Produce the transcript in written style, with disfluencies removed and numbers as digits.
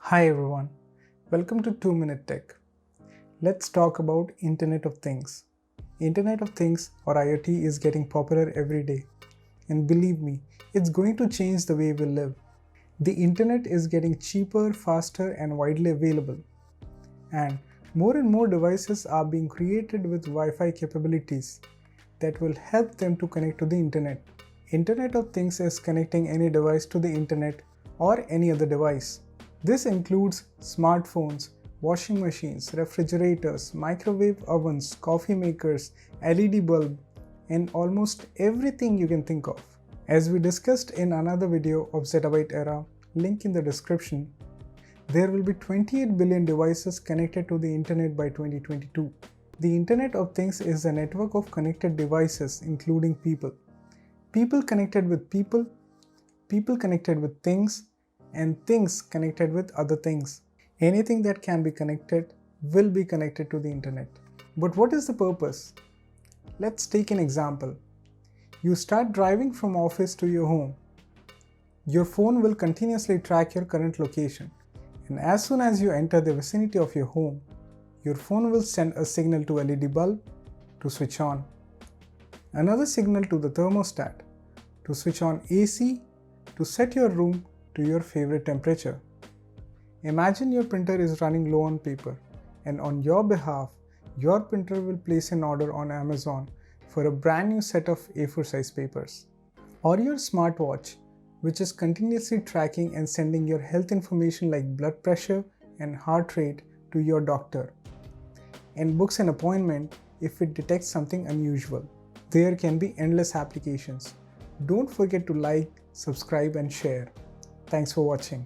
Hi everyone, welcome to 2 Minute Tech. Let's talk about Internet of Things. Internet of Things or IoT is getting popular every day. And believe me, it's going to change the way we live. The internet is getting cheaper, faster and widely available. And more devices are being created with Wi-Fi capabilities that will help them to connect to the internet. Internet of Things is connecting any device to the internet or any other device. This includes smartphones, washing machines, refrigerators, microwave ovens, coffee makers, LED bulb, and almost everything you can think of. As we discussed in another video of Zettabyte Era, link in the description, there will be 28 billion devices connected to the internet by 2022. The Internet of Things is a network of connected devices including people. People connected with people, people connected with things, and things connected with other things. Anything that can be connected will be connected to the internet. But what is the purpose? Let's take an example. You start driving from office to your home. Your phone will continuously track your current location, and as soon as you enter the vicinity of your home, your phone will send a signal to LED bulb to switch on, another signal to the thermostat to switch on AC, to set your room to your favorite temperature. Imagine your printer is running low on paper, and on your behalf, your printer will place an order on Amazon for a brand new set of A4 size papers. Or your smartwatch, which is continuously tracking and sending your health information like blood pressure and heart rate to your doctor, and books an appointment if it detects something unusual. There can be endless applications. Don't forget to like, subscribe and share. Thanks for watching.